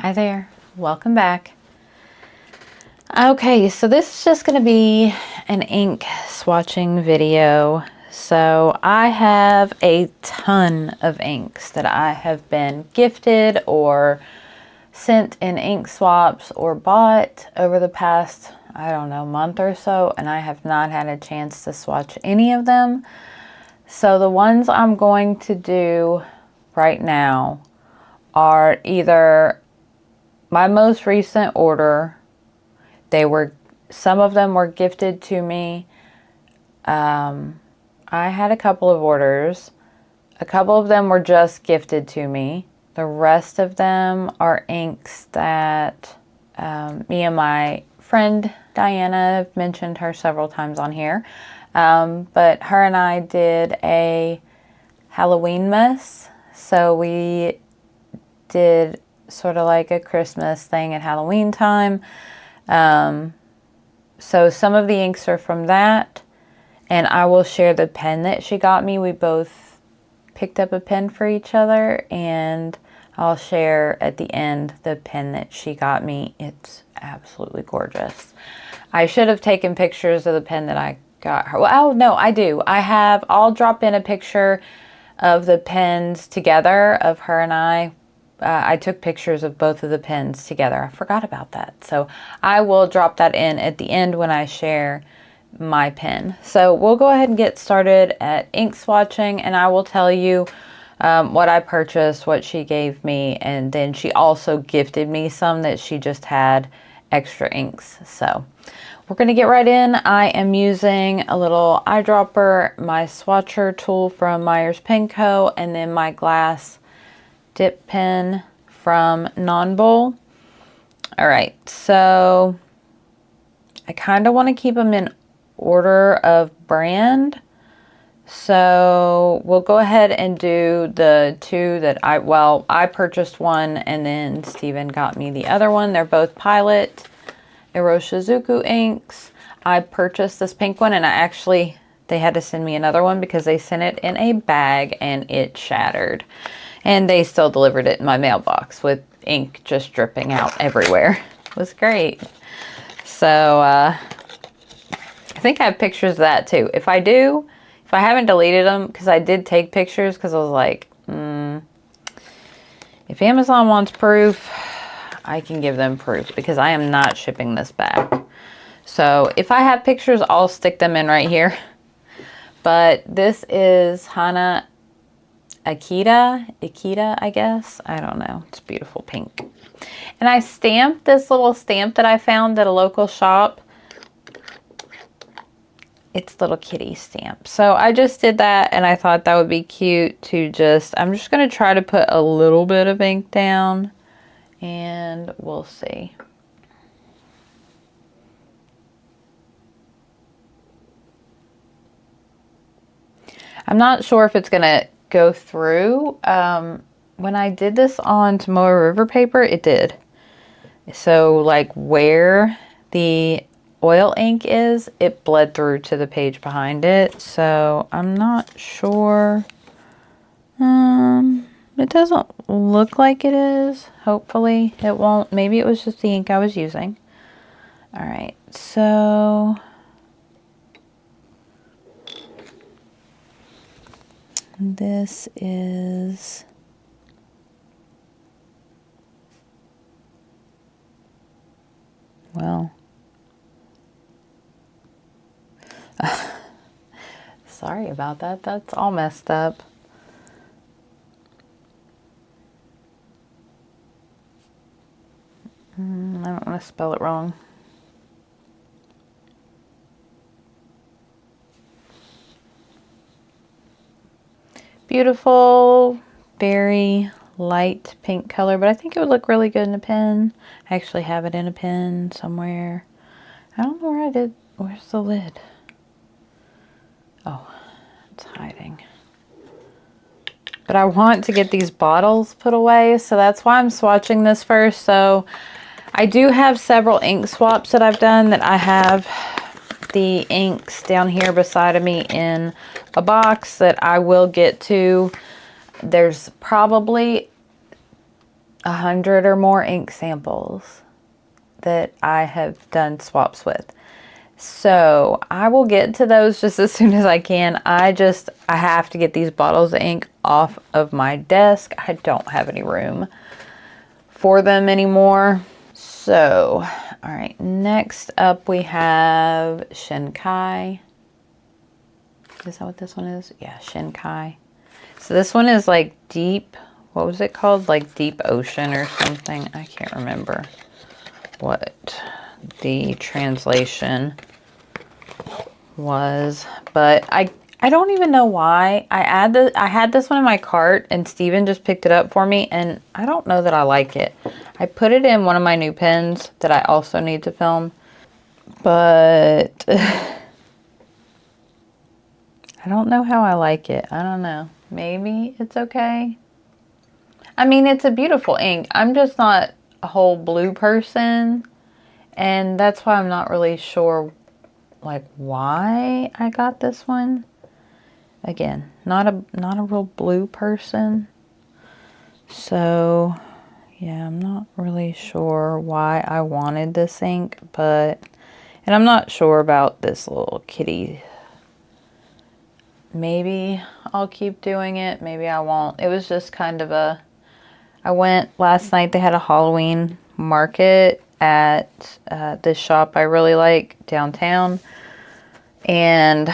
Hi there, welcome back. Okay, so this is just going to be an ink swatching video. So I have a ton of inks that I have been gifted or sent in ink swaps or bought over the past, I don't know, month or so, and I have not had a chance to swatch any of them. So the ones I'm going to do right now are either my most recent order. Some of them were gifted to me. I had a couple of orders. A couple of them were just gifted to me. The rest of them are inks that me and my friend Diana, I've mentioned her several times on here. But her and I did a Halloweenmas. So we did sort of like a Christmas thing at Halloween time. So some of the inks are from that, and I will share the pen that she got me. We both picked up a pen for each other, and I'll share at the end the pen that she got me. It's absolutely gorgeous. I should have taken pictures of the pen that I got her. Well, no, I do. I'll drop in a picture of the pens together of her and I. I took pictures of both of the pens together. I forgot about that. So I will drop that in at the end when I share my pen. So we'll go ahead and get started at ink swatching, and I will tell you what I purchased, what she gave me, and then she also gifted me some that she just had extra inks. So we're going to get right in. I am using a little eyedropper, my swatcher tool from Myers Pen Co., and then my glass dip pen from Non-Bowl. All right, so I kind of want to keep them in order of brand. So we'll go ahead and do the two that I purchased one, and then Steven got me the other one. They're both Pilot Iroshizuku inks. I purchased this pink one, and they had to send me another one because they sent it in a bag and it shattered. And they still delivered it in my mailbox with ink just dripping out everywhere. It was great. So I think I have pictures of that too. If I haven't deleted them, because I did take pictures because I was like, if Amazon wants proof, I can give them proof because I am not shipping this back. So if I have pictures, I'll stick them in right here. But this is Hana Akita, I guess. I don't know. It's beautiful pink. And I stamped this little stamp that I found at a local shop. It's little kitty stamp. So I just did that, and I thought that would be cute to I'm just going to try to put a little bit of ink down, and we'll see. I'm not sure if it's going to go through. When I did this on Tomoe River paper, it did. So like where the oil ink is, it bled through to the page behind it. So I'm not sure. It doesn't look like it is. Hopefully it won't. Maybe it was just the ink I was using. All right, so this is sorry about that. That's all messed up. I don't want to spell it wrong. Beautiful, very light pink color, but I think it would look really good in a pen. I actually have it in a pen somewhere. I don't know where I did. Where's the lid? Oh, it's hiding. But I want to get these bottles put away, so that's why I'm swatching this first. So I do have several ink swaps that I've done that I have the inks down here beside of me in a box that I will get to. There's probably 100 or more ink samples that I have done swaps with. So I will get to those just as soon as I can. I have to get these bottles of ink off of my desk. I don't have any room for them anymore. So, all right, next up we have Shinkai. Is that what this one is? Yeah, Shinkai. So this one is like deep, what was it called? Like Deep Ocean or something. I can't remember what the translation was, but I don't even know why. I had this one in my cart and Steven just picked it up for me, and I don't know that I like it. I put it in one of my new pens that I also need to film, but I don't know how I like it. I don't know. Maybe it's okay. I mean, it's a beautiful ink. I'm just not a whole blue person, and that's why I'm not really sure like why I got this one. Again, not a real blue person. So, yeah, I'm not really sure why I wanted this ink, and I'm not sure about this little kitty. Maybe I'll keep doing it, maybe I won't. It was just kind of I went last night, they had a Halloween market at this shop I really like downtown, and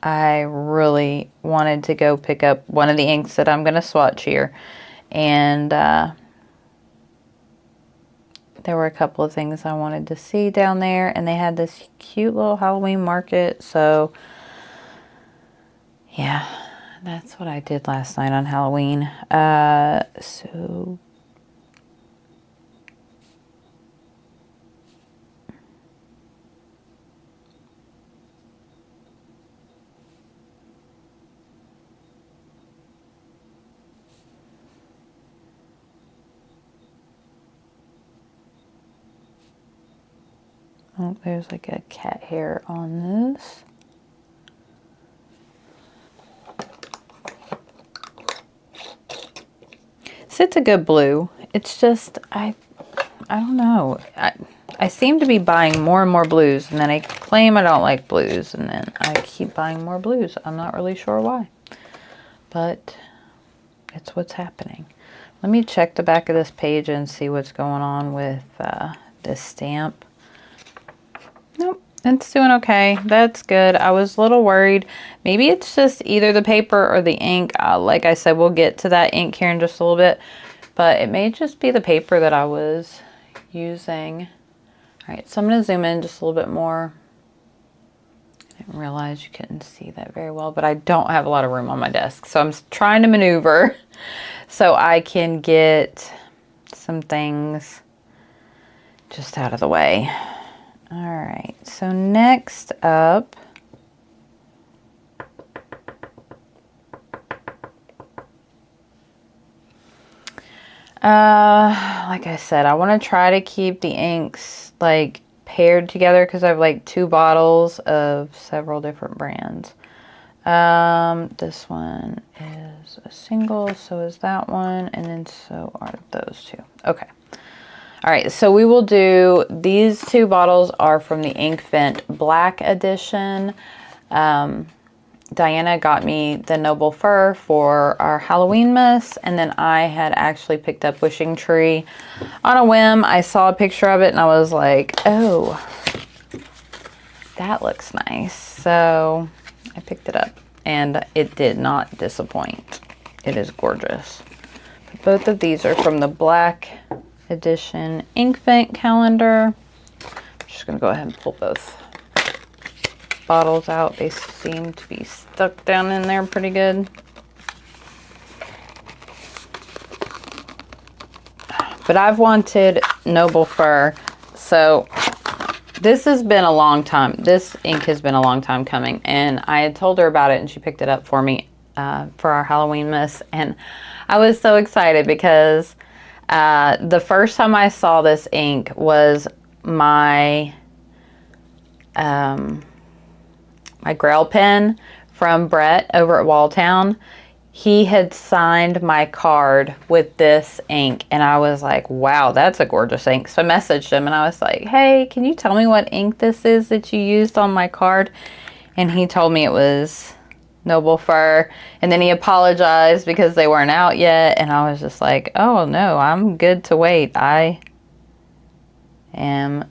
I really wanted to go pick up one of the inks that I'm going to swatch here, and there were a couple of things I wanted to see down there, and they had this cute little Halloween market. So yeah, that's what I did last night on Halloween. So oh, there's like a cat hair on this. So it's a good blue. It's just, I don't know. I seem to be buying more and more blues, and then I claim I don't like blues, and then I keep buying more blues. I'm not really sure why, but it's what's happening. Let me check the back of this page and see what's going on with this stamp. Nope, it's doing okay. That's good. I was a little worried. Maybe it's just either the paper or the ink. Like I said, we'll get to that ink here in just a little bit, but it may just be the paper that I was using. All right, so I'm going to zoom in just a little bit more. I didn't realize you couldn't see that very well, but I don't have a lot of room on my desk, so I'm trying to maneuver so I can get some things just out of the way. All right, so next up, like I said, I want to try to keep the inks like paired together because I have like 2 bottles of several different brands. This one is a single, so is that one, and then so are those 2. Okay. All right, so we will do, these 2 bottles are from the Ink Vent Black Edition. Diana got me the Noble Fir for our Halloweenmas, and then I had actually picked up Wishing Tree on a whim. I saw a picture of it and I was like, oh, that looks nice. So I picked it up and it did not disappoint. It is gorgeous. But both of these are from the Black Edition Ink Vent calendar. I'm just gonna go ahead and pull both bottles out. They seem to be stuck down in there pretty good. But I've wanted Noble Fir, so this has been a long time. This ink has been a long time coming, and I had told her about it and she picked it up for me for our Halloweenmas, and I was so excited because the first time I saw this ink was my my Grail pen from Brett over at Walltown. he had signed my card with this ink, and I was like, wow, that's a gorgeous ink. So I messaged him and I was like, hey, can you tell me what ink this is that you used on my card? And he told me it was Noble Fur, and then he apologized because they weren't out yet, and I was just like, oh no, I'm good to wait. I am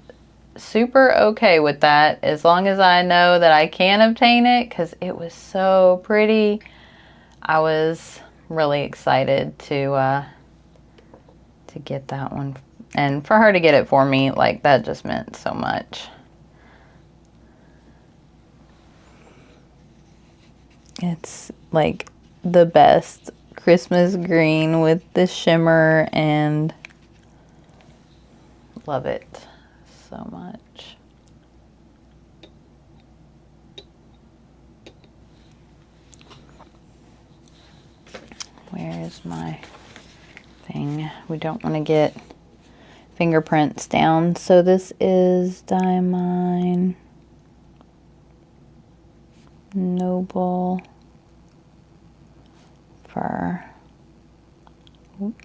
super okay with that as long as I know that I can obtain it, because it was so pretty. I was really excited to get that one, and for her to get it for me, like, that just meant so much. It's like the best Christmas green with the shimmer, and love it so much. Where is my thing? We don't want to get fingerprints down. So this is Diamine Noble Fur. Oop.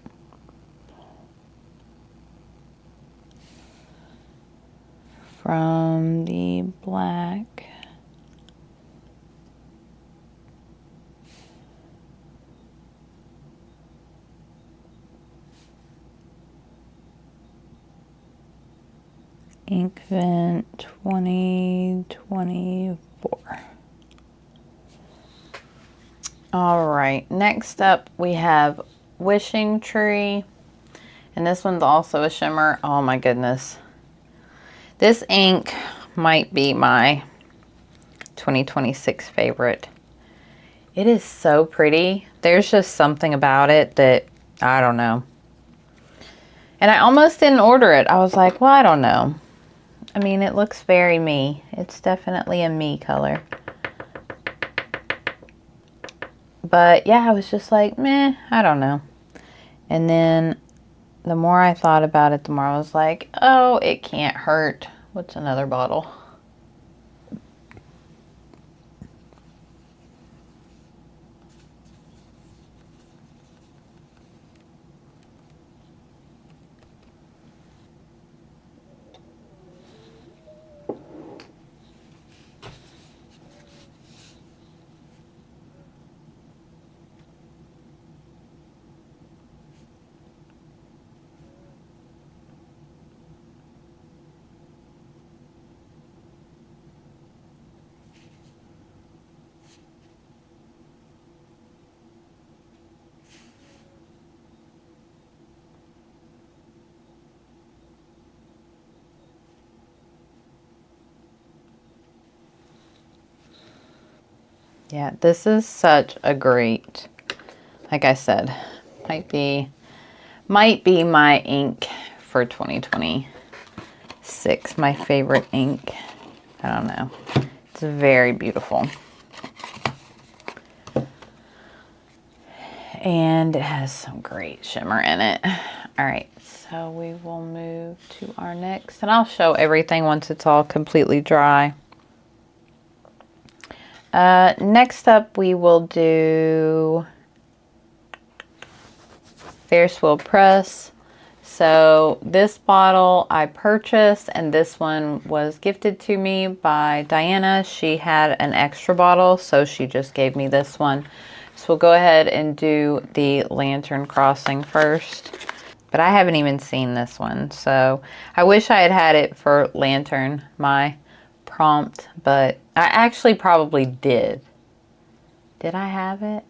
From the black Inkvent 2024. All right, next up we have Wishing Tree, and this one's also a shimmer. Oh my goodness. This ink might be my 2026 favorite. It is so pretty. There's just something about it that, I don't know. And I almost didn't order it. I was like, well, I don't know. I mean, it looks very me. It's definitely a me color. But yeah, I was just like, meh, I don't know. And then the more I thought about it, the more I was like, oh, it can't hurt. What's another bottle? Yeah, this is such a great, like I said, might be my ink for 2026. My favorite ink. I don't know. It's very beautiful. And it has some great shimmer in it. All right, so we will move to our next, and I'll show everything once it's all completely dry. Next up, we will do Ferris Wheel Press. So this bottle I purchased, and this one was gifted to me by Diana. She had an extra bottle, so she just gave me this one. So we'll go ahead and do the Lantern Crossing first. But I haven't even seen this one, so I wish I had had it for Lantern, my prompt, but I actually probably did. Did I have it?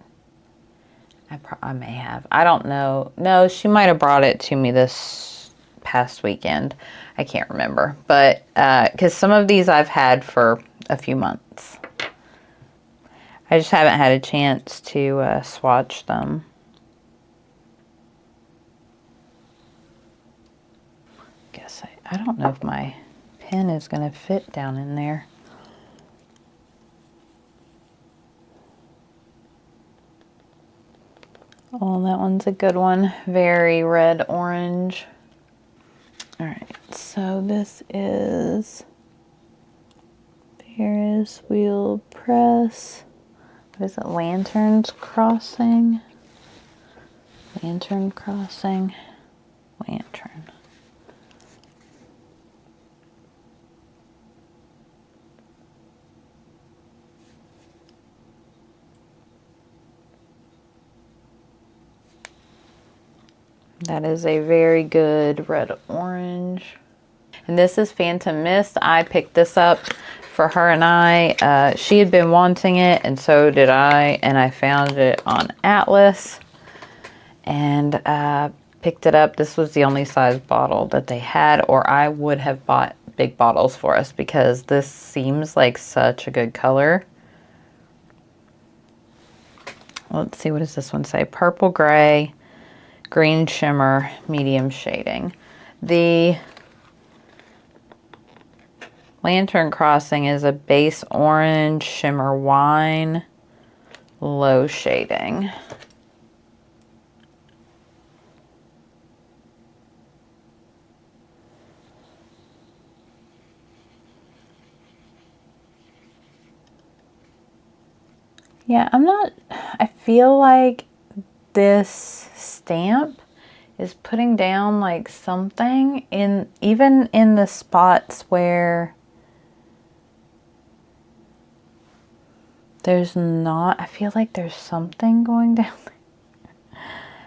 I may have. I don't know. No, she might have brought it to me this past weekend. I can't remember. But because some of these I've had for a few months. I just haven't had a chance to swatch them. Guess I don't know if my pen is going to fit down in there. Oh, that one's a good one. Very red orange. All right, so this is Ferris Wheel Press. what is it? Lanterns Crossing? Lantern Crossing? Lantern. That is a very good red orange. And this is Phantom Mist. I picked this up for her and I. She had been wanting it, and so did I. And I found it on Atlas and picked it up. This was the only size bottle that they had, or I would have bought big bottles for us because this seems like such a good color. Let's see, what does this one say? Purple gray, green shimmer, medium shading. The Lantern Crossing is a base orange, shimmer wine, low shading. Yeah, I feel like this stamp is putting down like something even in the spots where there's not, I feel like there's something going down.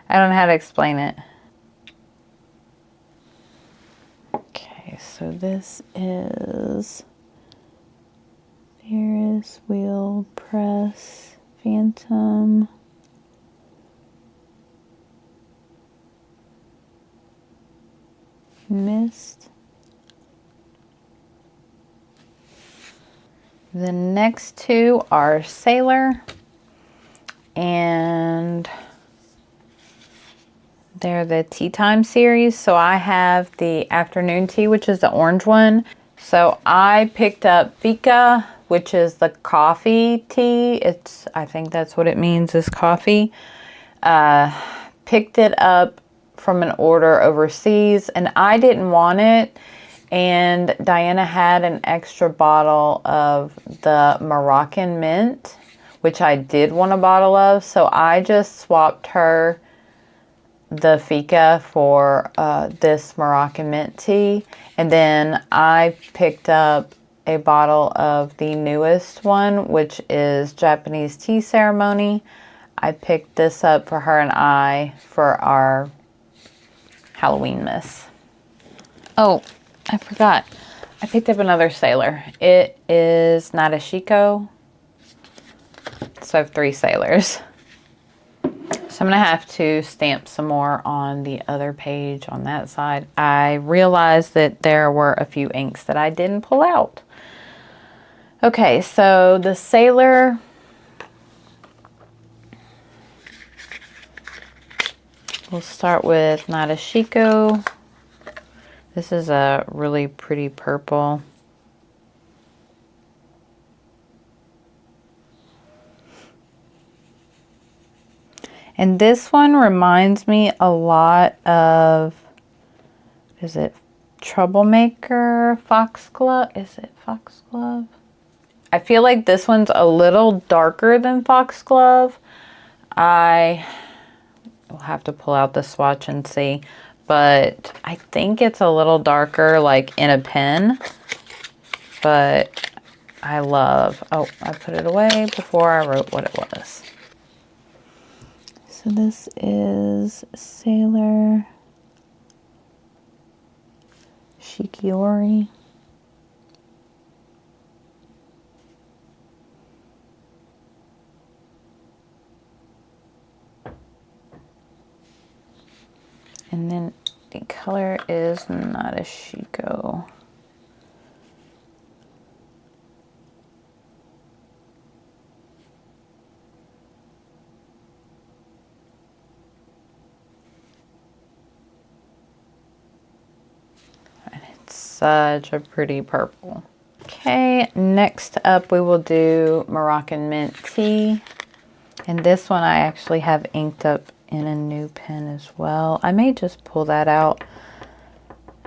I don't know how to explain it. Okay, so this is Ferris Wheel Press Phantom. Mist. The next two are Sailor, and they're the Tea Time series. So I have the afternoon tea, which is the orange one. So I picked up Fika, which is the coffee tea. I think that's what it means, is coffee. Picked it up from an order overseas, and I didn't want it. And Diana had an extra bottle of the Moroccan mint, which I did want a bottle of. So I just swapped her the Fika for this Moroccan mint tea. And then I picked up a bottle of the newest one, which is Japanese Tea Ceremony. I picked this up for her and I for our Halloweenmas. Oh, I forgot. I picked up another Sailor. It is Nadeshiko. So I have 3 Sailors. So I'm going to have to stamp some more on the other page on that side. I realized that there were a few inks that I didn't pull out. Okay, so the Sailor, we'll start with Nadeshiko. This is a really pretty purple. And this one reminds me a lot of, is it Troublemaker Foxglove? Is it Foxglove? I feel like this one's a little darker than Foxglove. I will have to pull out the swatch and see. But I think it's a little darker, like in a pen. But I love, oh, I put it away before I wrote what it was. So this is Sailor Shikiori. And then the color is Nadeshiko. And it's such a pretty purple. Okay, next up we will do Moroccan Mint Tea. And this one I actually have inked up in a new pen as well. I may just pull that out.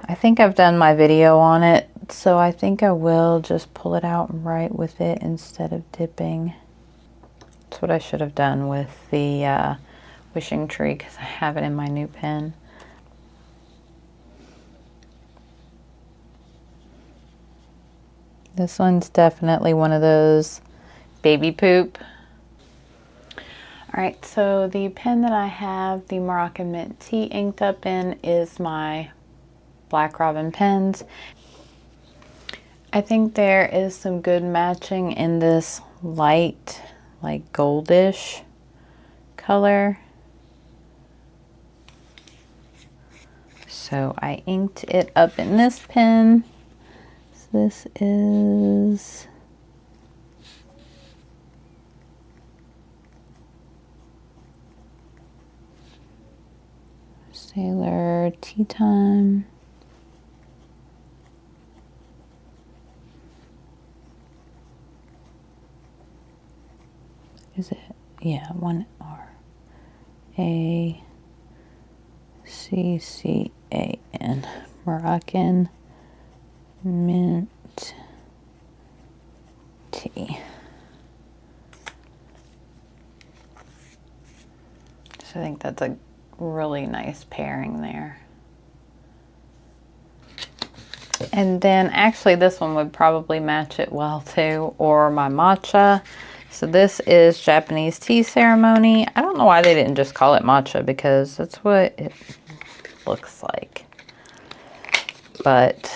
I think I've done my video on it, so I think I will just pull it out and write with it instead of dipping. That's what I should have done with the wishing tree, because I have it in my new pen. This one's definitely one of those baby poop. All right, so the pen that I have the Moroccan Mint Tea inked up in is my Black Robin pens. I think there is some good matching in this light, like goldish color. So I inked it up in this pen. So this is Sailor Tea Time. Is it? Yeah, 1R. ACCAN. Moroccan Mint Tea. So I think that's a really nice pairing there. And then actually this one would probably match it well too, or my matcha. So this is Japanese tea ceremony. I don't know why they didn't just call it matcha, because that's what it looks like. But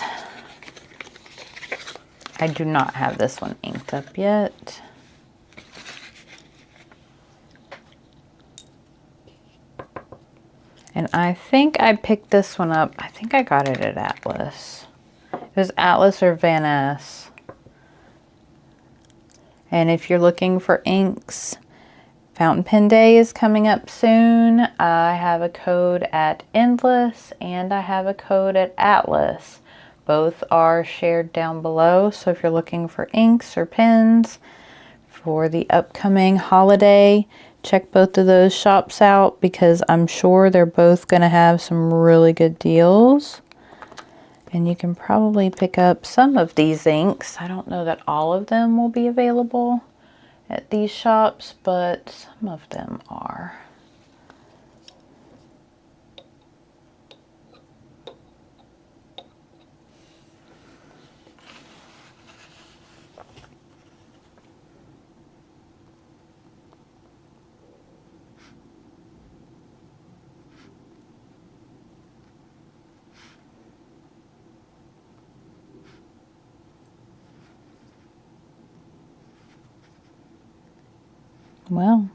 I do not have this one inked up yet. And I think I picked this one up. I think I got it at Atlas. It was Atlas or Van Ness. And if you're looking for inks, Fountain Pen Day is coming up soon. I have a code at Endless and I have a code at Atlas. Both are shared down below. So if you're looking for inks or pens for the upcoming holiday, check both of those shops out, because I'm sure they're both going to have some really good deals. And you can probably pick up some of these inks. I don't know that all of them will be available at these shops, but some of them are. Well,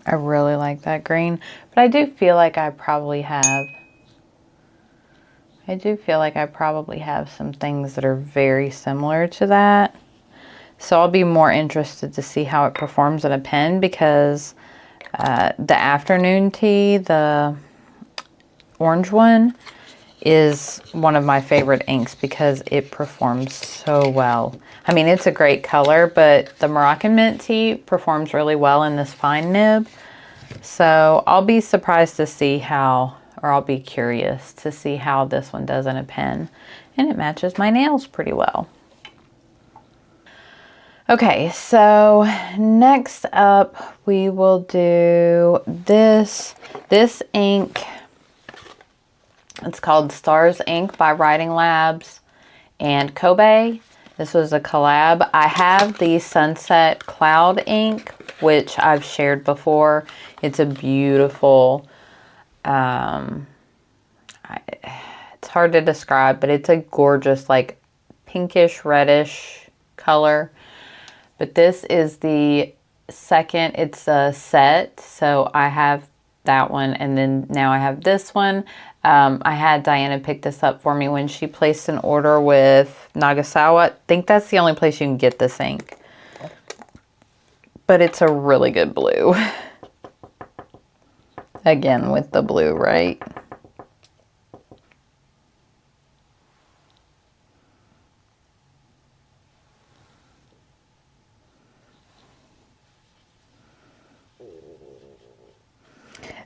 I really like that green, but I do feel like I probably have some things that are very similar to that. So I'll be more interested to see how it performs in a pen, because the afternoon tea, the orange one, is one of my favorite inks because it performs so well. I mean, it's a great color, but the Moroccan Mint Tea performs really well in this fine nib. So I'll be surprised to see how, or I'll be curious to see how this one does in a pen. And it matches my nails pretty well. Okay, so next up we will do this ink. It's called Stars Ink by Writing Labs and Kobe. This was a collab. I have the Sunset Cloud ink, which I've shared before. It's a beautiful, it's hard to describe, but it's a gorgeous, like pinkish reddish color. But this is the second, it's a set. So I have that one, and then now I have this one. I had Diana pick this up for me when she placed an order with Nagasawa. I think that's the only place you can get this ink. But it's a really good blue. Again, with the blue, right?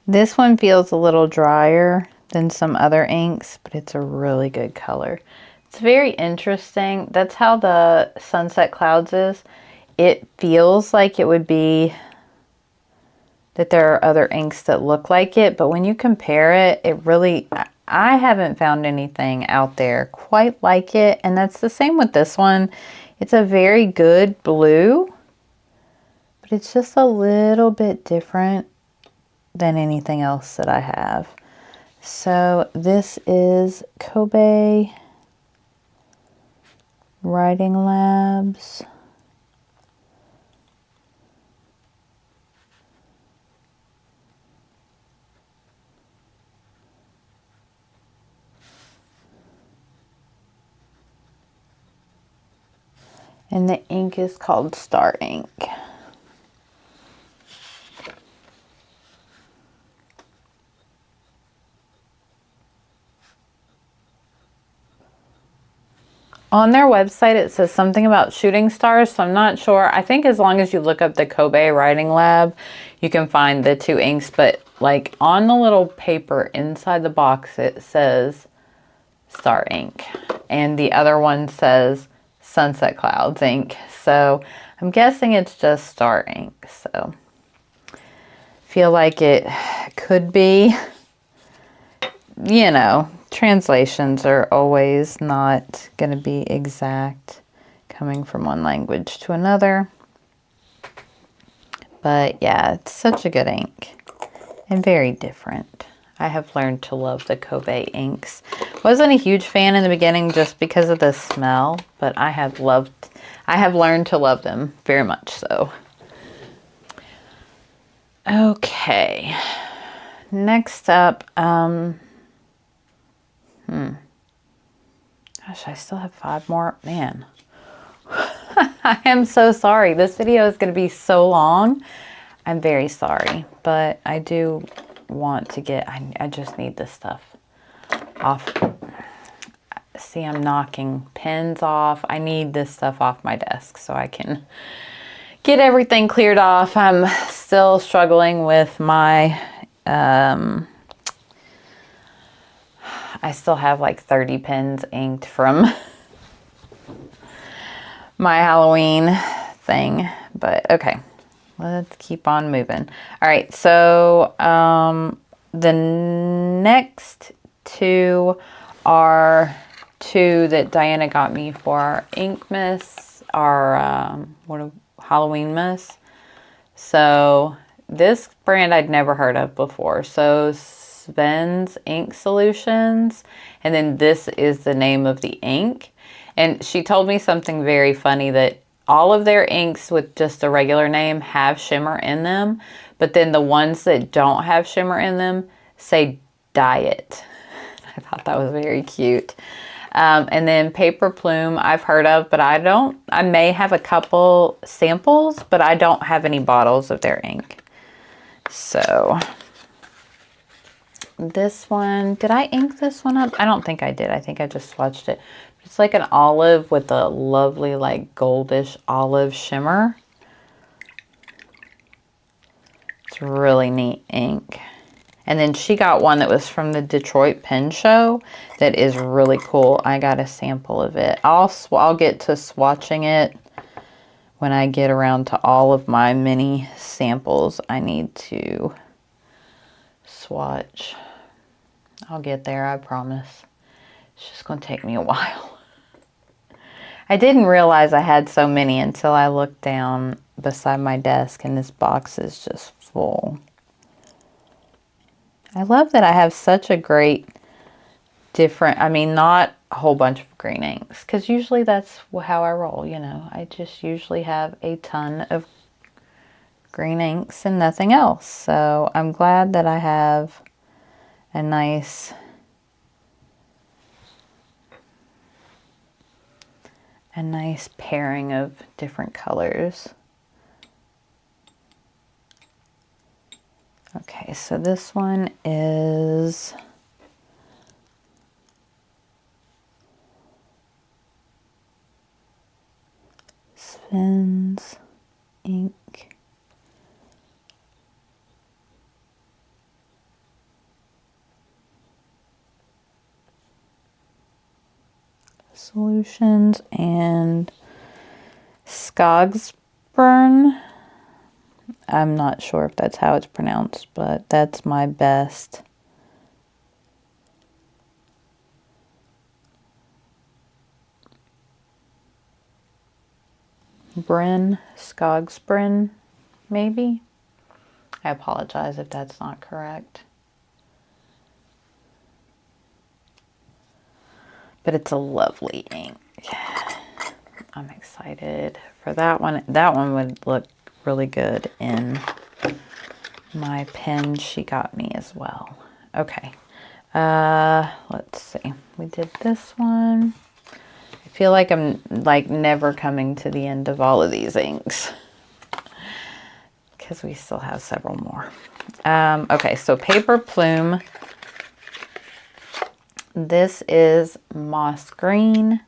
This one feels a little drier than some other inks, but it's a really good color. It's very interesting. That's how the Sunset Clouds is. It feels like it would be that there are other inks that look like it, but when you compare it, it really, I haven't found anything out there quite like it, and that's the same with this one. It's a very good blue, but it's just a little bit different than anything else that I have. So this is Kobe Writing Labs. And the ink is called Star Ink. On their website, it says something about shooting stars, so I'm not sure. I think as long as you look up the Kobe Writing Lab, you can find the two inks. But like on the little paper inside the box, it says Star Ink. And the other one says Sunset Clouds ink. So I'm guessing it's just Star Ink. So feel like it could be, you know, translations are always not going to be exact coming from one language to another. But yeah, it's such a good ink and very different. I have learned to love the Kobe inks. Wasn't a huge fan in the beginning just because of the smell, but I have learned to love them very much so. Okay. Next up, gosh, I still have 5 more. Man, I am so sorry. This video is going to be so long. I'm very sorry, but I do want to get, I just need this stuff off. See, I'm knocking pens off. I need this stuff off my desk so I can get everything cleared off. I'm still struggling with my, I still have like 30 pens inked from my Halloween thing, but okay, let's keep on moving. All right, so the next 2 are 2 that Diana got me for our Inkmas, our Halloweenmas. So this brand I'd never heard of before. So Sven's Ink Solutions, and then this is the name of the ink. And she told me something very funny, that all of their inks with just a regular name have shimmer in them, but then the ones that don't have shimmer in them say Diet. I thought that was very cute. And then Paper Plume I've heard of, but I may have a couple samples, but I don't have any bottles of their ink. So this one, did I ink this one up? I don't think I did. I think I just swatched it. It's like an olive with a lovely like goldish olive shimmer. It's really neat ink. And then she got one that was from the Detroit Pen Show that is really cool. I got a sample of it. I'll get to swatching it when I get around to all of my mini samples I need to swatch. I'll get there, I promise. It's just going to take me a while. I didn't realize I had so many until I looked down beside my desk and this box is just full. I love that I have such a great different, I mean, not a whole bunch of green inks, because usually that's how I roll, you know. I just usually have a ton of green inks and nothing else. So I'm glad that I have a nice pairing of different colors. Okay, so this one is Sven's ink. Solutions and Skogsbrunn. I'm not sure if that's how it's pronounced, but that's my best. Skogsbrunn, maybe? I apologize if that's not correct. But it's a lovely ink. I'm excited for that one. That one would look really good in my pen she got me as well. Okay. Let's see. We did this one. I feel like I'm like never coming to the end of all of these inks because we still have several more. Okay, so Paper Plume. This is Moss Green.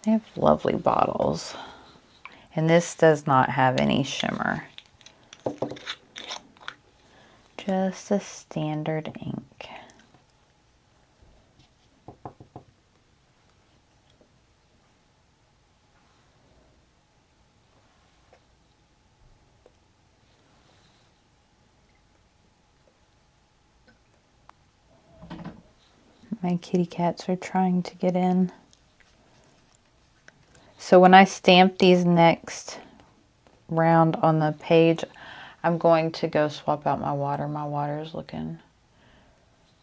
They have lovely bottles. And this does not have any shimmer. Just a standard ink. My kitty cats are trying to get in. So when I stamp these next round on the page, I'm going to go swap out my water. My water is looking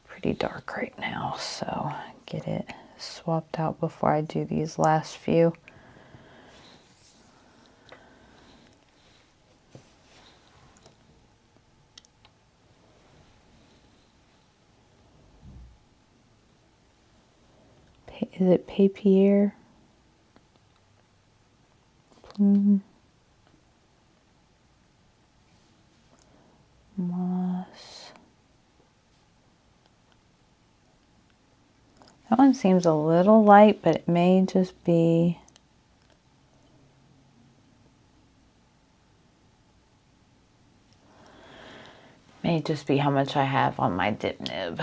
pretty dark right now, so get it swapped out before I do these last few. Is it Papier? Plume. Moss. That one seems a little light, but it may just be how much I have on my dip nib.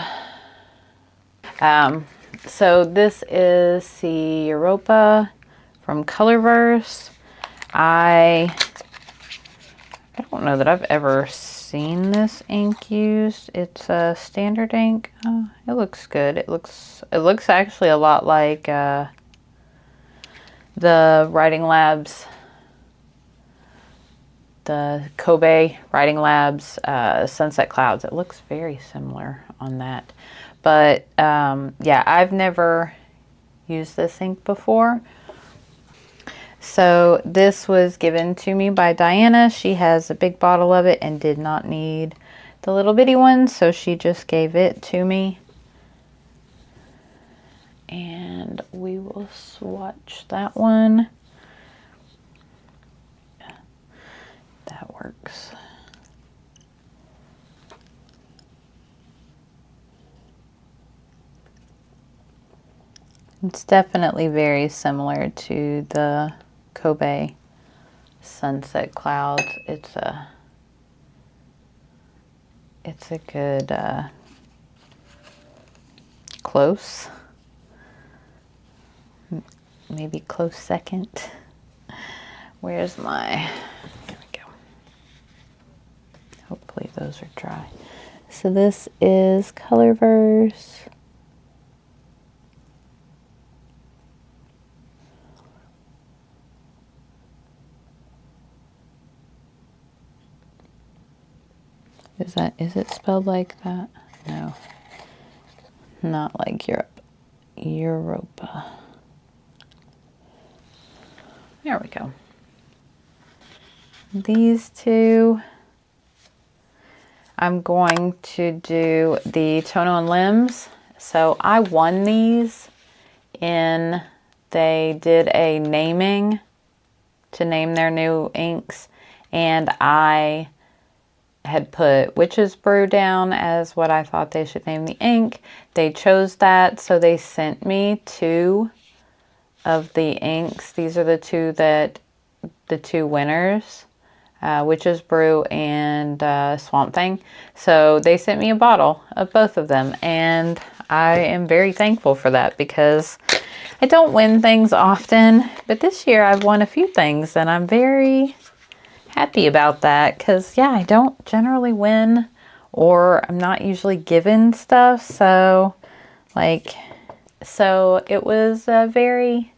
So this is the Europa from Colorverse. I don't know that I've ever seen this ink used. It's a standard ink. Oh, it looks good. It looks actually a lot like the Writing Labs, the Kobe Writing Labs Sunset Clouds. It looks very similar on that. But yeah, I've never used this ink before. So this was given to me by Diana. She has a big bottle of it and did not need the little bitty one, so she just gave it to me. And we will swatch that one. That works. It's definitely very similar to the Kobe Sunset Clouds. It's a good close, maybe close second. Where's my, there we go. Hopefully those are dry. So this is Colorverse. Is it spelled like that? No. Not like Europe. Europa. There we go. These two, I'm going to do the Tono and Limbs. So I won these they did a naming to name their new inks, and I had put Witch's Brew down as what I thought they should name the ink. They chose that, so they sent me 2 of the inks. These are the two winners, Witch's Brew and Swamp Thing. So they sent me a bottle of both of them, and I am very thankful for that because I don't win things often, but this year I've won a few things and I'm very happy about that because, yeah, I don't generally win or I'm not usually given stuff. So, like, so it was a very,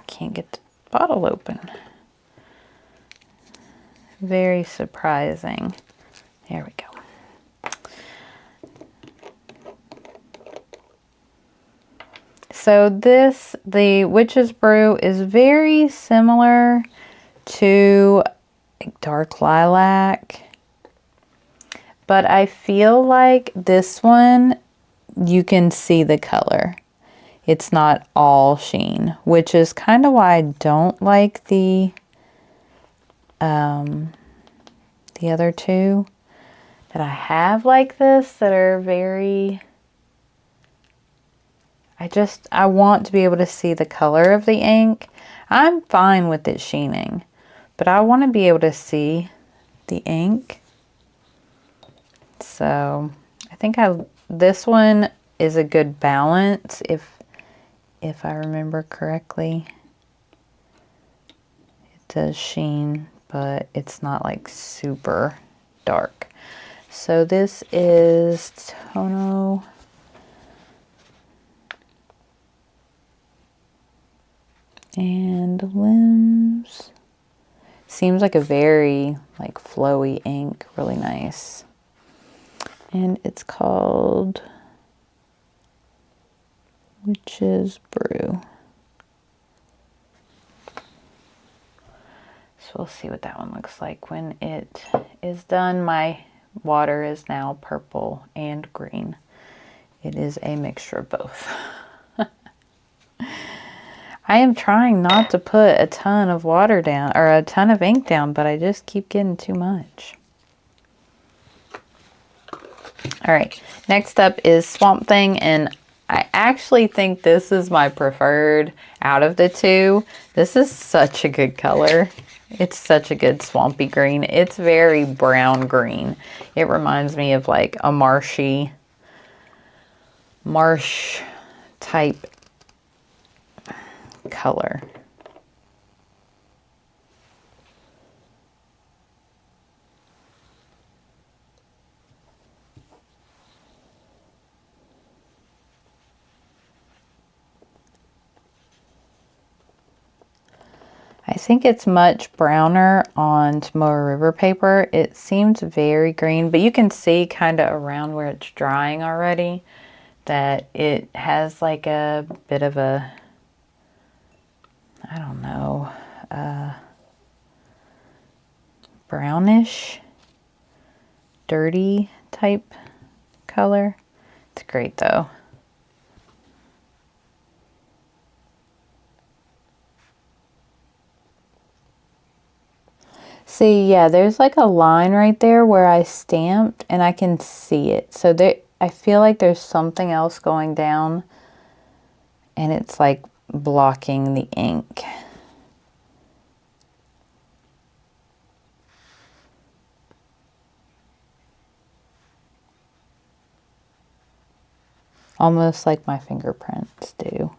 can't get the bottle open. Very surprising. There we go. So this, the Witch's Brew, is very similar to Dark Lilac, but I feel like this one, you can see the color. It's not all sheen, which is kind of why I don't like the other two that I have like this that are very... I want to be able to see the color of the ink. I'm fine with it sheening, but I want to be able to see the ink. So I think this one is a good balance if I remember correctly. It does sheen, but it's not like super dark. So this is Tono and Limbs. Seems like a very like flowy ink, really nice. And it's called Witch's Brew. So we'll see what that one looks like when it is done. My water is now purple and green. It is a mixture of both. I am trying not to put a ton of water down, or a ton of ink down, but I just keep getting too much. All right, next up is Swamp Thing, and I actually think this is my preferred out of the two. This is such a good color. It's such a good swampy green. It's very brown green. It reminds me of like a marsh type color. I think it's much browner on Tomoe River paper. It seems very green, but you can see kind of around where it's drying already that it has like a bit of a, I don't know, brownish, dirty type color. It's great though. See, yeah, there's like a line right there where I stamped and I can see it. So there, I feel like there's something else going down and it's like blocking the ink. Almost like my fingerprints do.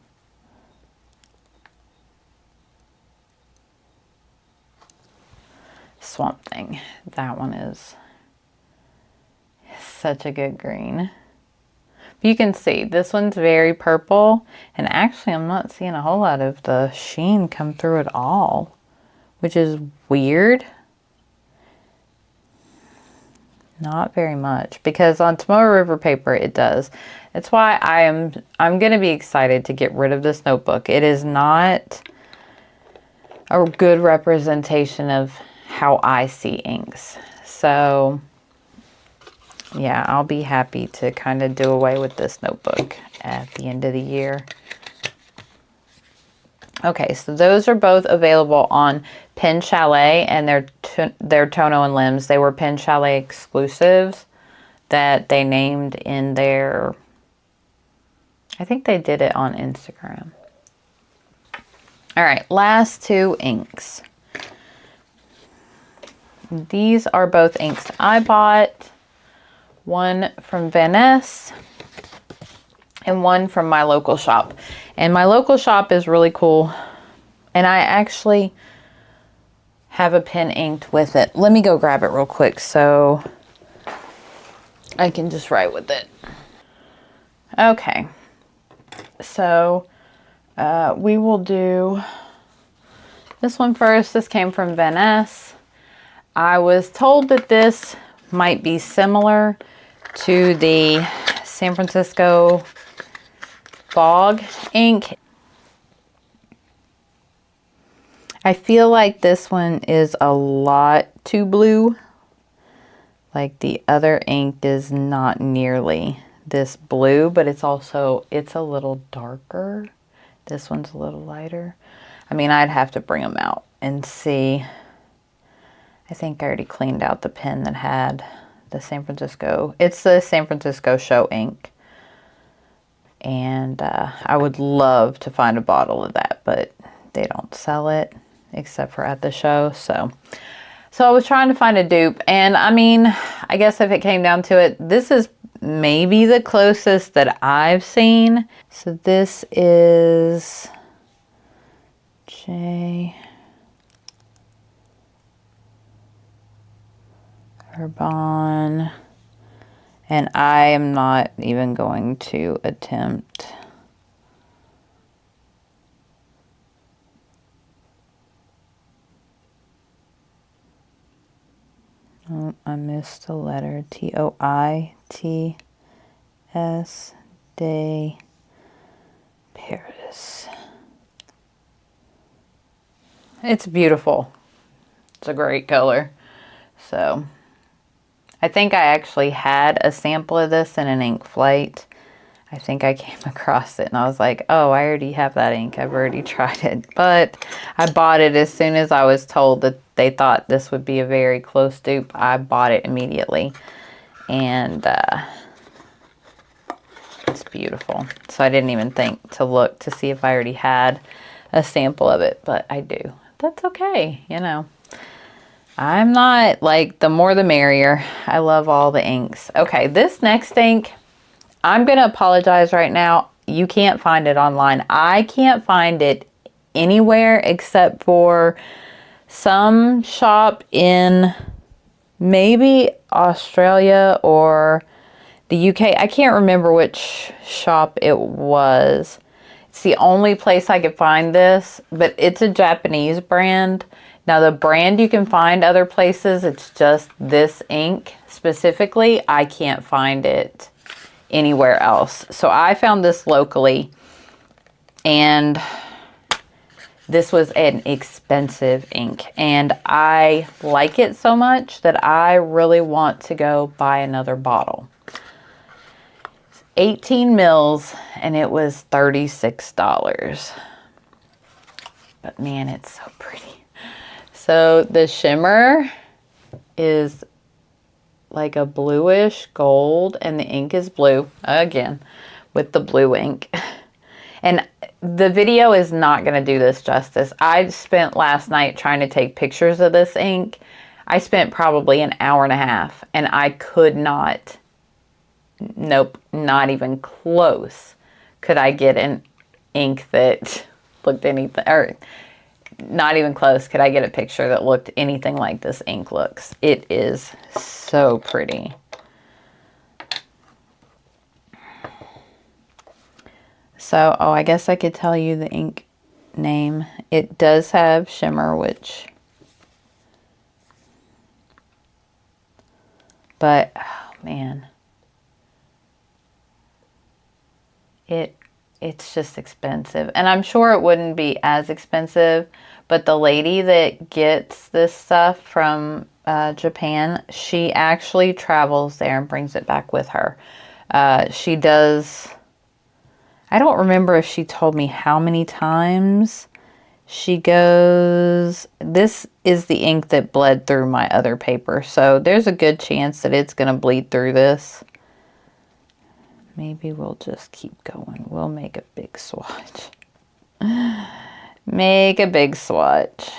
Swamp Thing. That one is such a good green. You can see this one's very purple, and actually I'm not seeing a whole lot of the sheen come through at all, which is weird. Not very much, because on Tomoe River paper it does. That's why I'm going to be excited to get rid of this notebook. It is not a good representation of how I see inks. So yeah, I'll be happy to kind of do away with this notebook at the end of the year. Okay, so those are both available on Pen Chalet, and they're Tono and Limbs. They were Pen Chalet exclusives that they named in their, I think they did it on Instagram. All right, last two inks. These are both inks I bought. one from Venice, and one from my local shop. And my local shop is really cool. And I actually have a pen inked with it. Let me go grab it real quick so I can just write with it. Okay. So we will do this one first. This came from Venice. I was told that this might be similar to the San Francisco Fog ink. I feel like this one is a lot too blue. Like the other ink is not nearly this blue, but it's a little darker. This one's a little lighter. I mean, I'd have to bring them out and see. I think I already cleaned out the pen that had the San Francisco. It's the San Francisco show ink. And I would love to find a bottle of that, but they don't sell it except for at the show. So I was trying to find a dupe. And I mean, I guess if it came down to it, this is maybe the closest that I've seen. So this is J. Herbon. And I am not even going to attempt. Oh, I missed a letter. T-O-I-T-S. De Paris. It's beautiful. It's a great color. So I think I actually had a sample of this in an ink flight. I think I came across it and I was like, oh, I already have that ink. I've already tried it. But I bought it as soon as I was told that they thought this would be a very close dupe. I bought it immediately. And it's beautiful. So I didn't even think to look to see if I already had a sample of it. But I do. That's okay, you know. I'm not, like, the more the merrier. I love all the inks. Okay, this next ink, I'm going to apologize right now. You can't find it online. I can't find it anywhere except for some shop in maybe Australia or the UK. I can't remember which shop it was. It's the only place I could find this, but it's a Japanese brand. Now the brand you can find other places, it's just this ink specifically. I can't find it anywhere else. So I found this locally, and this was an expensive ink, and I like it so much that I really want to go buy another bottle. It's 18 mils and it was $36. But man, it's so pretty. So the shimmer is like a bluish gold, and the ink is blue, again, with the blue ink. And the video is not going to do this justice. I spent last night trying to take pictures of this ink. I spent probably an hour and a half, and I could not, nope, not even close, could I get an ink that looked anything, or not even close could I get a picture that looked anything like this ink looks. It is so pretty. So, oh, I guess I could tell you the ink name. It does have shimmer, which, but, oh man, it's just expensive. And I'm sure it wouldn't be as expensive, but the lady that gets this stuff from Japan, she actually travels there and brings it back with her. She does, I don't remember if she told me how many times she goes. This is the ink that bled through my other paper, so there's a good chance that it's going to bleed through this. Maybe we'll just keep going. We'll make a big swatch. Make a big swatch.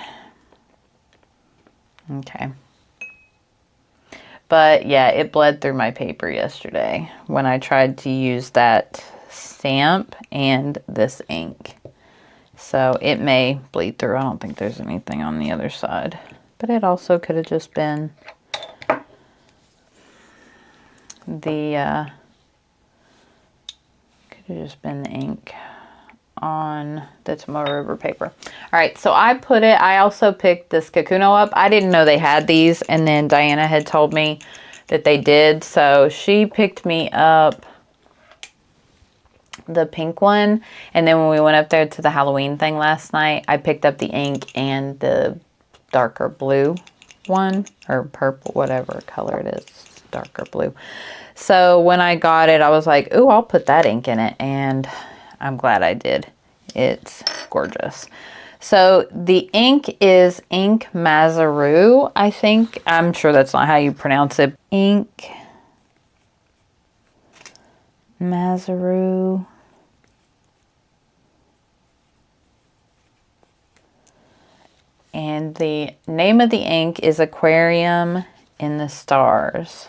Okay. But yeah, it bled through my paper yesterday when I tried to use that stamp and this ink. So it may bleed through. I don't think there's anything on the other side. But it also could have just been the ink on the Tomoe River paper. All right, so I also picked this Kakuno up. I didn't know they had these, and then Diana had told me that they did. So she picked me up the pink one, and then when we went up there to the Halloween thing last night, I picked up the ink and the darker blue one, or purple, whatever color it is, darker blue. So when I got it, I was like, ooh, I'll put that ink in it, and I'm glad I did. It's gorgeous. So the ink is Ink Mazaru, I think. I'm sure that's not how you pronounce it. Ink Mazaru. And the name of the ink is Aquarium in the Stars.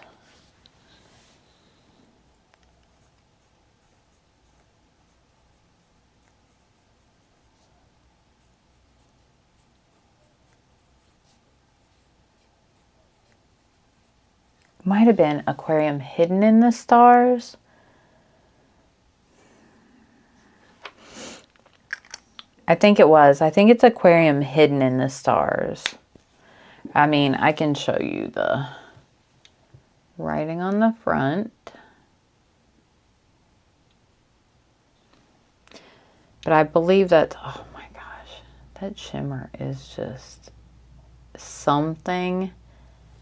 Might have been Aquarium Hidden in the Stars. I think it was. I think it's Aquarium Hidden in the Stars. I mean, I can show you the writing on the front. But I believe that, oh my gosh, that shimmer is just something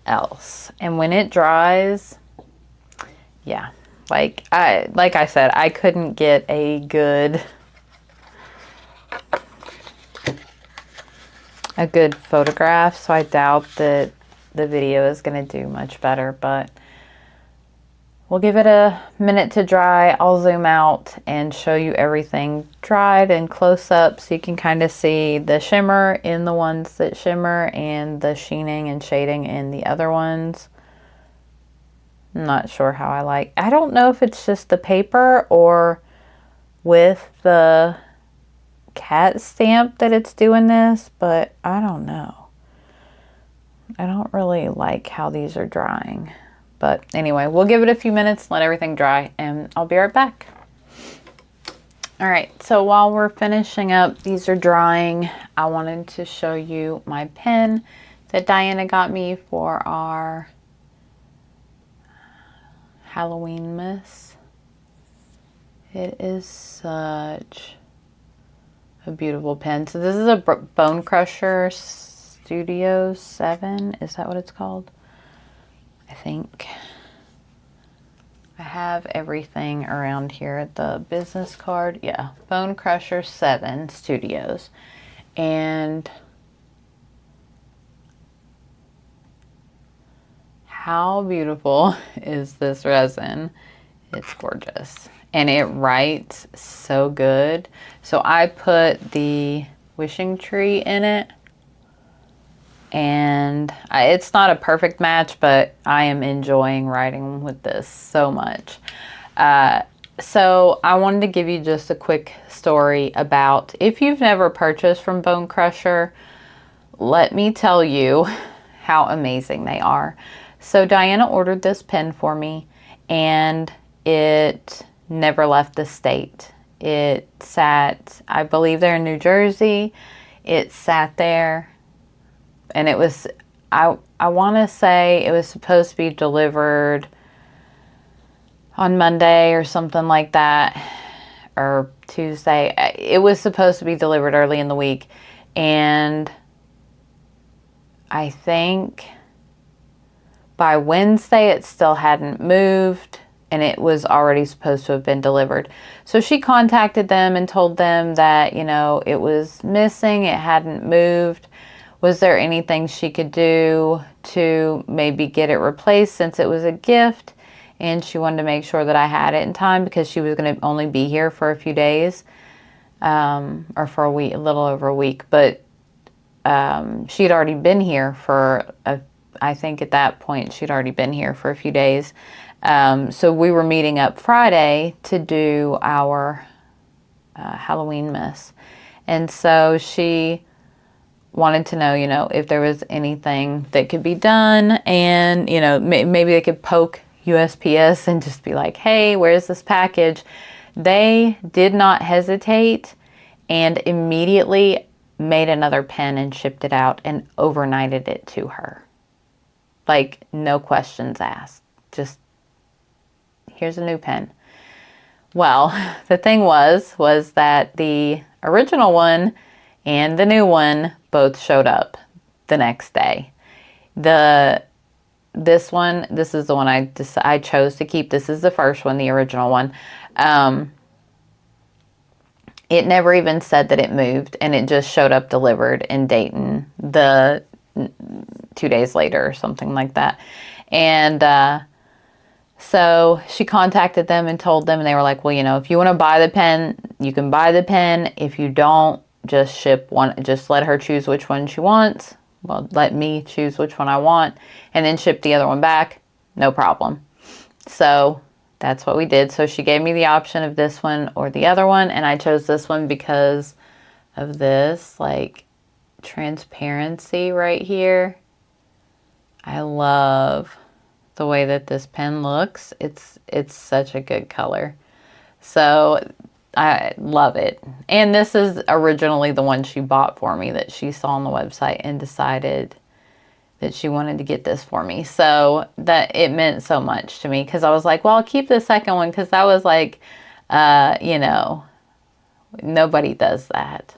else. And when it dries, yeah, like I said, I couldn't get a good photograph, so I doubt that the video is going to do much better, but we'll give it a minute to dry. I'll zoom out and show you everything dried and close up so you can kind of see the shimmer in the ones that shimmer and the sheening and shading in the other ones. I'm not sure how I don't know if it's just the paper or with the cat stamp that it's doing this, but I don't know. I don't really like how these are drying. But anyway, we'll give it a few minutes, let everything dry, and I'll be right back. All right, so while we're finishing up, these are drying, I wanted to show you my pen that Diana got me for our Halloweenmas. It is such a beautiful pen. So this is a Bone Crusher Studio 7. Is that what it's called? I think. I have everything around here. The business card. Yeah. Bone Crusher 7 Studios. And how beautiful is this resin? It's gorgeous. And it writes so good. So I put the wishing tree in it. And it's not a perfect match, but I am enjoying writing with this so much. So I wanted to give you just a quick story about, if you've never purchased from Bone Crusher, let me tell you how amazing they are. So Diana ordered this pen for me, and it never left the state. It sat, I believe they're in New Jersey. It sat there, and it was, I want to say it was supposed to be delivered on Monday or something like that, or Tuesday. It was supposed to be delivered early in the week, and I think by Wednesday it still hadn't moved, and it was already supposed to have been delivered. So she contacted them and told them that, you know, it was missing, it hadn't moved. Was there anything she could do to maybe get it replaced, since it was a gift? And she wanted to make sure that I had it in time, because she was going to only be here for a few days, or for a week, a little over a week. But she had already been here for I think at that point she'd already been here for a few days. So we were meeting up Friday to do our Halloweenmas. And so she wanted to know, if there was anything that could be done, and, maybe they could poke USPS and just be like, hey, where's this package? They did not hesitate and immediately made another pen and shipped it out and overnighted it to her. Like, no questions asked. Just, here's a new pen. Well, the thing was that the original one and the new one both showed up the next day. This is the one I chose to keep. This is the first one, the original one. It never even said that it moved, and it just showed up delivered in Dayton 2 days later or something like that. And so she contacted them and told them, and they were like, well, if you want to buy the pen, you can buy the pen. If you don't, just ship one. Just let her choose which one she wants. Well, let me choose which one I want, and then ship the other one back. No problem. So that's what we did. So she gave me the option of this one or the other one, and I chose this one because of this, like, transparency right here. I love the way that this pen looks. It's such a good color. So I love it. And this is originally the one she bought for me that she saw on the website and decided that she wanted to get this for me. So that it meant so much to me, because I was like, well, I'll keep the second one, because that was like, nobody does that.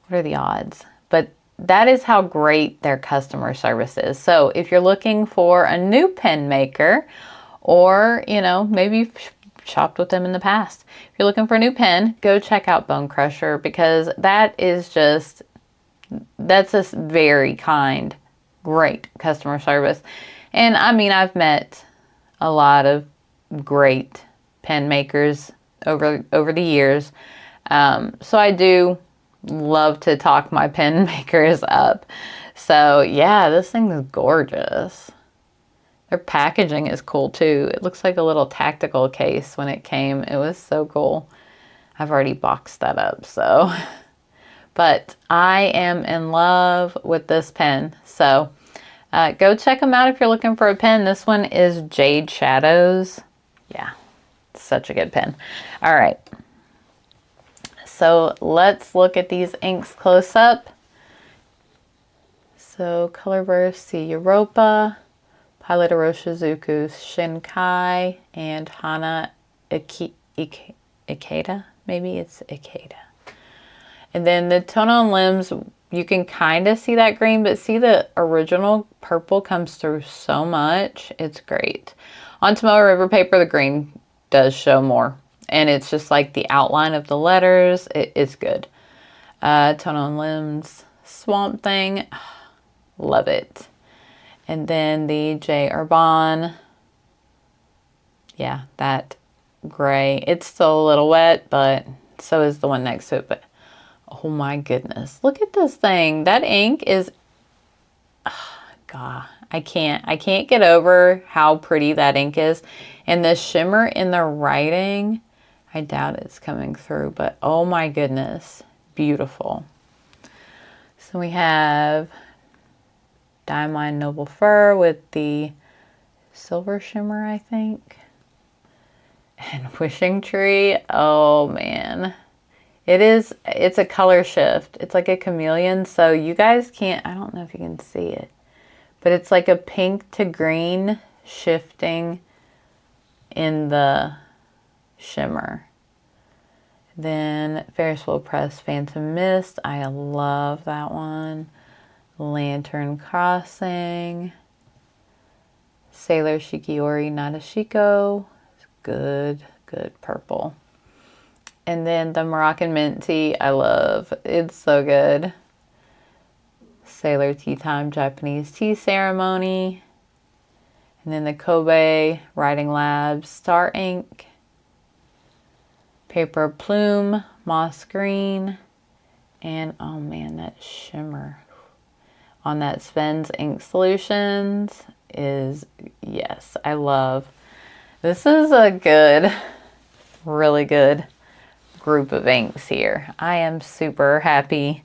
What are the odds? But that is how great their customer service is. So if you're looking for a new pen maker, or, maybe you've shopped with them in the past. If you're looking for a new pen, go check out Bone Crusher, because that's a very kind, great customer service. And I mean, I've met a lot of great pen makers over the years. So I do love to talk my pen makers up. So yeah, this thing is gorgeous. Their packaging is cool too. It looks like a little tactical case when it came. It was so cool. I've already boxed that up, so. But I am in love with this pen. So go check them out if you're looking for a pen. This one is Jade Shadows. Yeah, such a good pen. All right. So let's look at these inks close up. So Colorburst, the Europa, Pilot Iroshizuku Shinkai, and Hana Ikeda. Maybe it's Ikeda. And then the tone-on limbs, you can kind of see that green, but see the original purple comes through so much. It's great. On Tomoe River paper, the green does show more. And it's just like the outline of the letters. It's good. Tone-on limbs, Swamp Thing. Love it. And then the J. Urban. Yeah, that gray. It's still a little wet, but so is the one next to it. But oh my goodness. Look at this thing. That ink is, God, I can't get over how pretty that ink is. And the shimmer in the writing, I doubt it's coming through, but oh my goodness, beautiful. So we have Diamond Noble Fur with the silver shimmer, I think. And Wishing Tree, oh man. It's a color shift. It's like a chameleon, so you guys can't, I don't know if you can see it, but it's like a pink to green shifting in the shimmer. Then Ferris Wheel Press Phantom Mist. I love that one. Lantern Crossing. Sailor Shikiori Nadeshiko. Good purple. And then the Moroccan Mint Tea, I love. It's so good. Sailor Tea Time Japanese Tea Ceremony. And then the Kobe Writing Labs Star Ink. Paper Plume, Moss Green. And oh man, that shimmer. on that Sven's Ink Solutions is, yes, I love. This is a good, really good group of inks here. I am super happy.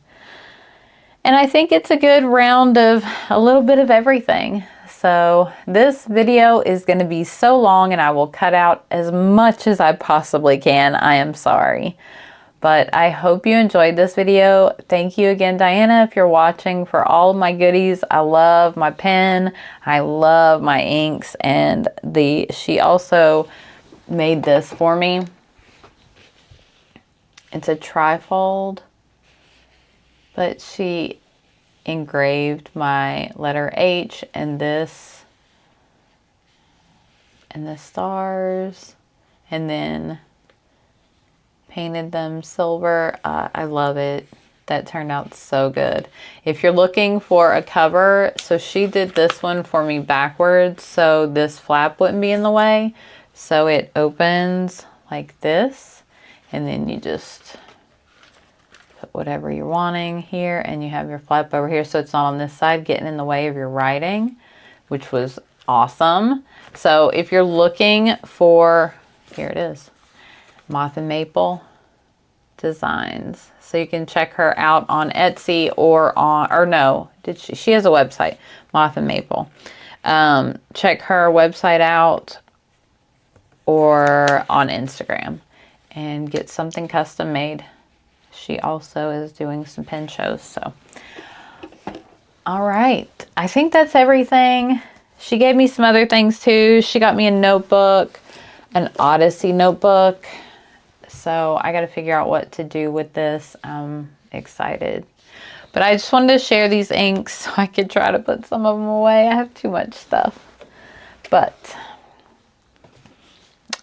And I think it's a good round of a little bit of everything. So this video is going to be so long and I will cut out as much as I possibly can. I am sorry. But I hope you enjoyed this video. Thank you again, Diana, if you're watching, for all of my goodies. I love my pen. I love my inks. And she also made this for me. It's a trifold, but she engraved my letter H and this and the stars, and then painted them silver. I love it. That turned out so good. If you're looking for a cover, so she did this one for me backwards so this flap wouldn't be in the way. So it opens like this, and then you just put whatever you're wanting here, and you have your flap over here so it's not on this side getting in the way of your writing, which was awesome. So if you're looking for, here it is, Moth and Maple Designs. So you can check her out on Etsy or no, she has a website, Moth and Maple. Check her website out or on Instagram and get something custom made. She also is doing some pen shows, so. All right, I think that's everything. She gave me some other things too. She got me a notebook, an Odyssey notebook. So I got to figure out what to do with this. I'm excited. But I just wanted to share these inks so I could try to put some of them away. I have too much stuff. But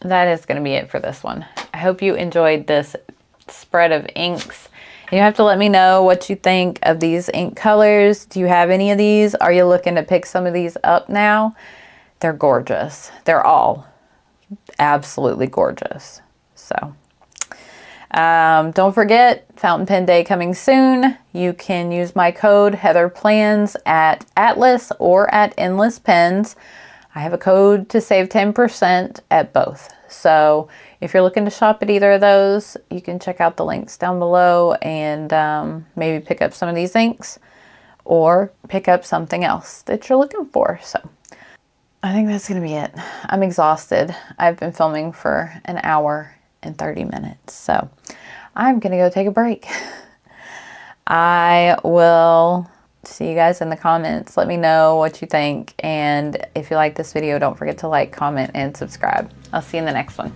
that is going to be it for this one. I hope you enjoyed this spread of inks. You have to let me know what you think of these ink colors. Do you have any of these? Are you looking to pick some of these up now? They're gorgeous. They're all absolutely gorgeous. So don't forget, Fountain Pen Day coming soon. You can use my code HeatherPlans at Atlas or at Endless Pens. I have a code to save 10% at both. So if you're looking to shop at either of those, you can check out the links down below and maybe pick up some of these inks or pick up something else that you're looking for. So I think that's going to be it. I'm exhausted. I've been filming for an hour and 30 minutes. So I'm going to go take a break. I will see you guys in the comments. Let me know what you think. And if you like this video, don't forget to like, comment, and subscribe. I'll see you in the next one.